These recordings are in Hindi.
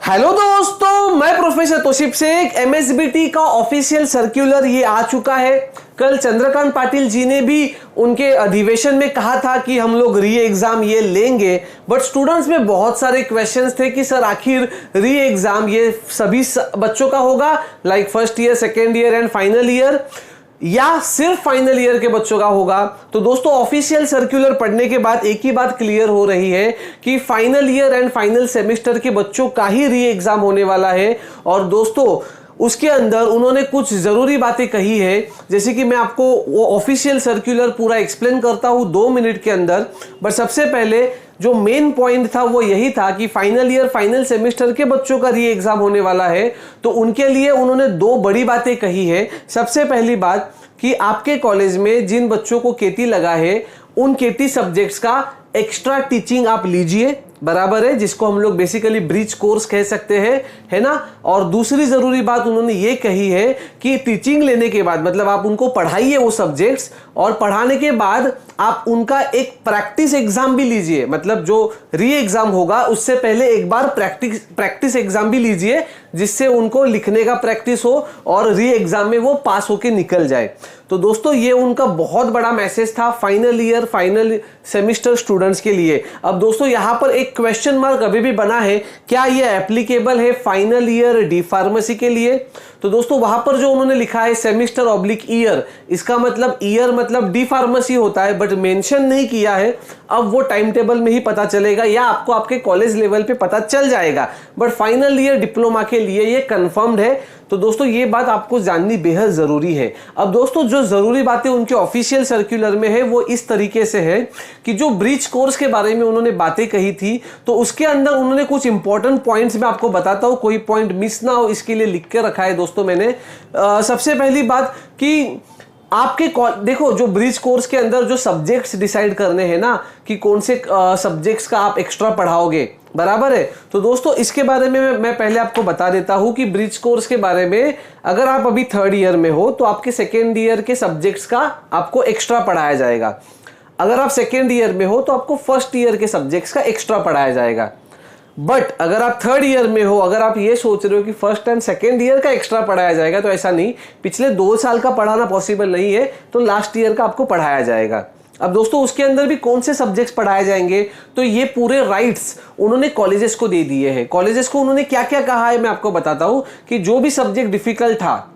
हेलो दोस्तों, मैं प्रोफेसर तोशिब शेख। एमएसबीटी का ऑफिशियल सर्कुलर ये आ चुका है। कल चंद्रकांत पाटिल जी ने भी उनके अधिवेशन में कहा था कि हम लोग री एग्जाम ये लेंगे, बट स्टूडेंट्स में बहुत सारे क्वेश्चंस थे कि सर आखिर री एग्जाम ये सभी बच्चों का होगा, like first year, second year and final year, या सिर्फ फाइनल ईयर के बच्चों का होगा। तो दोस्तों ऑफिशियल सर्कुलर पढ़ने के बाद एक ही बात क्लियर हो रही है कि final year and final semester के बच्चों का ही री एग्जाम होने वाला है। और दोस्तों उसके अंदर उन्होंने कुछ जरूरी बातें कही है, जैसे कि मैं आपको वो ऑफिशियल सर्कुलर पूरा एक्सप्लेन करता हूं 2 मिनट के अंदर। बट सबसे पहले जो मेन पॉइंट था वो यही था कि फाइनल ईयर फाइनल सेमेस्टर के बच्चों का री एग्जाम होने वाला है, तो उनके लिए उन्होंने 2 बड़ी बातें कही है। सबसे पहली बात कि आपके कॉलेज में जिन बच्चों को केटी लगा है उन केटी सब्जेक्ट्स का एक्स्ट्रा टीचिंग आप लीजिए, बराबर है, जिसको हम लोग बेसिकली ब्रिज कोर्स कह सकते हैं, है ना। और दूसरी जरूरी बात उन्होंने ये कही है कि टीचिंग लेने के बाद मतलब आप उनको पढ़ाइए वो सब्जेक्ट्स, और पढ़ाने के बाद आप उनका एक प्रैक्टिस एग्जाम भी लीजिए। मतलब जो री एग्जाम होगा उससे पहले एक बार प्रैक्टिस एग्जाम भी लीजिए, जिससे उनको लिखने का प्रैक्टिस हो और री एग्जाम में वो पास होके निकल जाए। तो दोस्तों ये उनका बहुत बड़ा मैसेज था final year final semester students के लिए। अब दोस्तों यहां पर एक क्वेश्चन मार्क अभी भी बना है, क्या ये एप्लीकेबल है फाइनल ईयर डी फार्मेसी के लिए? तो दोस्तों वहां पर जो उन्होंने लिखा है सेमेस्टर ऑब्लिक ईयर, इसका मतलब ईयर मतलब डी फार्मेसी होता है, बट मेंशन नहीं किया है। अब वो टाइम टेबल में ही पता चलेगा या आपको आपके कॉलेज लेवल पे पता चल जाएगा, बट फाइनल ईयर डिप्लोमा के लिए ये कंफर्म्ड है। तो दोस्तों ये बात आपको जाननी बेहद जरूरी है। अब दोस्तों जो जरूरी बातें उनके ऑफिशियल सर्कुलर में है वो इस तरीके से है कि जो ब्रिज कोर्स के बारे में उन्होंने बातें कही थी, तो उसके अंदर उन्होंने कुछ इंपॉर्टेंट पॉइंट्स मैं आपको बताता हूं, कोई पॉइंट मिस ना हो इसके लिए लिख के रखा है दोस्तों मैंने। सबसे पहली बात कि आपके देखो जो ब्रिज कोर्स के अंदर जो सब्जेक्ट्स डिसाइड करने हैं ना कि कौन से सब्जेक्ट्स का आप एक्स्ट्रा पढ़ाओगे, बराबर है। तो दोस्तों इसके बारे में मैं पहले आपको बता देता हूं कि ब्रिज कोर्स के बारे में अगर आप अभी 3rd ईयर में हो तो आपके 2nd ईयर के सब्जेक्ट्स का आपको एक्स्ट्रा पढ़ाया जाएगा। अगर आप 2nd ईयर में हो तो आपको 1st ईयर के सब्जेक्ट्स का एक्स्ट्रा पढ़ाया जाएगा। बट अगर आप 3rd ईयर में हो, अगर आप ये सोच रहे हो कि 1st एंड 2nd ईयर का एक्स्ट्रा पढ़ाया जाएगा, तो ऐसा नहीं, पिछले 2 साल का पढ़ाना पॉसिबल नहीं है, तो लास्ट ईयर का आपको पढ़ाया जाएगा। अब दोस्तों उसके अंदर भी कौन से सब्जेक्ट्स पढ़ाए जाएंगे, तो ये पूरे राइट्स उन्होंने कॉलेजेस को दे दिए हैं। कॉलेजेस को उन्होंने क्या क्या कहा है मैं आपको बताता हूं कि जो भी सब्जेक्ट डिफिकल्ट था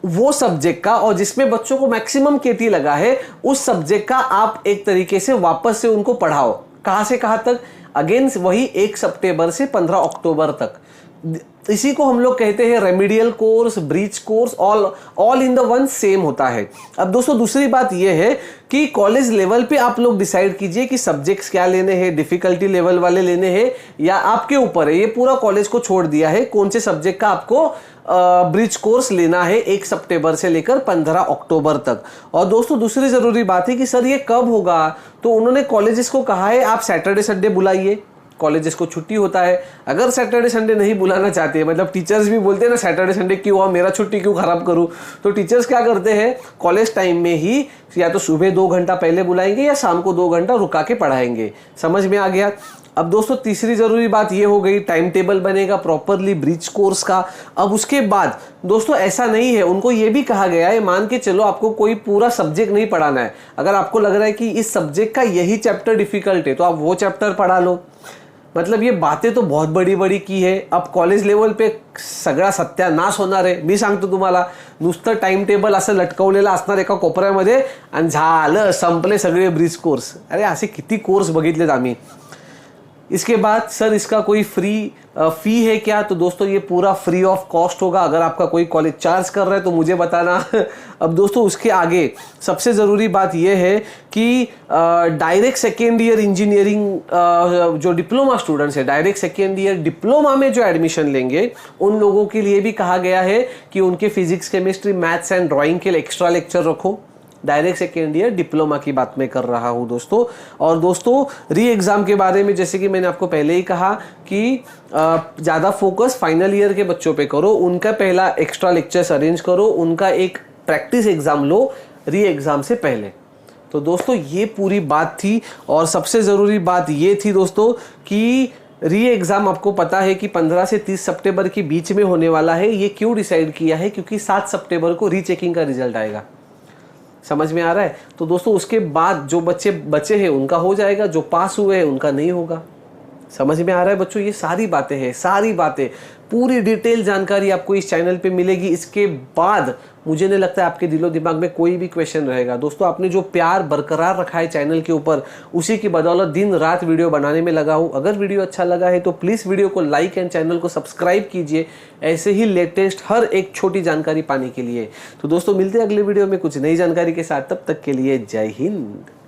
वो सब्जेक्ट का, और जिसमें बच्चों को मैक्सिमम केटी लगा है उस सब्जेक्ट का आप एक तरीके से वापस से उनको पढ़ाओ। कहां से कहां तक? अगेन वही 1 सितंबर से 15 अक्टूबर तक। इसी को हम लोग कहते हैं remedial course, bridge course, all in the one same होता है। अब दोस्तों दूसरी बात यह है कि कॉलेज लेवल पे आप लोग डिसाइड कीजिए कि सब्जेक्ट्स क्या लेने हैं, डिफिकल्टी लेवल वाले लेने हैं या आपके ऊपर है। ये पूरा कॉलेज को छोड़ दिया है कौन से सब्जेक्ट का आपको ब्रिज कोर्स लेना है 1 सितंबर से लेकर 15 अक्टूबर तक। और दोस्तों दूसरी जरूरी बात है कि सर ये कब होगा, तो उन्होंने कॉलेजेस को कहा है आप सैटरडे संडे बुलाइए, कॉलेजेस को छुट्टी होता है। अगर सैटरडे संडे नहीं बुलाना चाहते हैं, मतलब टीचर्स भी बोलते हैं ना सैटरडे संडे क्यों हुआ, मेरा छुट्टी क्यों खराब करूं, तो टीचर्स क्या करते हैं कॉलेज टाइम में ही या तो सुबह 2 घंटा पहले बुलाएंगे या शाम को 2 घंटा रुका के पढ़ाएंगे। समझ में आ गया? अब दोस्तों तीसरी जरूरी बात ये हो गई, टाइम टेबल बनेगा प्रॉपरली ब्रिज कोर्स का। अब उसके बाद दोस्तों ऐसा नहीं है, उनको ये भी कहा गया है, मान के चलो आपको कोई पूरा सब्जेक्ट नहीं पढ़ाना है, अगर आपको लग रहा है कि इस सब्जेक्ट का यही चैप्टर डिफिकल्ट है तो आप वो चैप्टर पढ़ा लो। मतलब ये बातें तो बहुत बड़ी बड़ी की है। अब कॉलेज लेवल पे सगळा सत्यानाश होणार आहे, मी सांगतो तुम्हाला। नुसतं टाइम टेबल असं लटकवलेलं असणार एका कोपऱ्यामध्ये आणि झालं, संपले सगळे ब्रिज कोर्स। अरे असे किती कोर्स बघितलेत आम्ही। इसके बाद सर इसका कोई फी है क्या, तो दोस्तों ये पूरा फ्री ऑफ कॉस्ट होगा। अगर आपका कोई कॉलेज चार्ज कर रहा है तो मुझे बताना। अब दोस्तों उसके आगे सबसे ज़रूरी बात यह है कि डायरेक्ट 2nd ईयर इंजीनियरिंग जो डिप्लोमा स्टूडेंट्स है, डायरेक्ट 2nd ईयर डिप्लोमा में जो एडमिशन लेंगे उन लोगों के लिए भी कहा गया है कि उनके physics, chemistry, maths and drawing के लिए एक्स्ट्रा लेक्चर रखो। डायरेक्ट 2nd ईयर डिप्लोमा की बात मैं कर रहा हूं दोस्तों। और दोस्तों री एग्जाम के बारे में जैसे कि मैंने आपको पहले ही कहा कि ज़्यादा फोकस फाइनल ईयर के बच्चों पे करो, उनका पहला एक्स्ट्रा लेक्चर्स अरेंज करो, उनका एक प्रैक्टिस एग्जाम लो री एग्जाम से पहले। तो दोस्तों ये पूरी बात थी। और सबसे ज़रूरी बात ये थी दोस्तों कि री एग्ज़ाम आपको पता है कि 15 से 30 सितंबर के बीच में होने वाला है। ये क्यों डिसाइड किया है? क्योंकि 7 सितंबर को रीचेकिंग का रिजल्ट आएगा। समझ में आ रहा है? तो दोस्तों उसके बाद जो बच्चे बचे हैं उनका हो जाएगा, जो पास हुए हैं उनका नहीं होगा। समझ में आ रहा है बच्चों? ये सारी बातें हैं, सारी बातें, पूरी डिटेल जानकारी आपको इस चैनल पे मिलेगी। इसके बाद मुझे नहीं लगता है आपके दिलो दिमाग में कोई भी क्वेश्चन रहेगा। दोस्तों आपने जो प्यार बरकरार रखा है चैनल के ऊपर, उसी की बदौलत दिन रात वीडियो बनाने में लगा हूँ। अगर वीडियो अच्छा लगा है तो प्लीज़ वीडियो को लाइक एंड चैनल को सब्सक्राइब कीजिए, ऐसे ही लेटेस्ट हर एक छोटी जानकारी पाने के लिए। तो दोस्तों मिलते हैं अगले वीडियो में कुछ नई जानकारी के साथ। तब तक के लिए जय हिंद।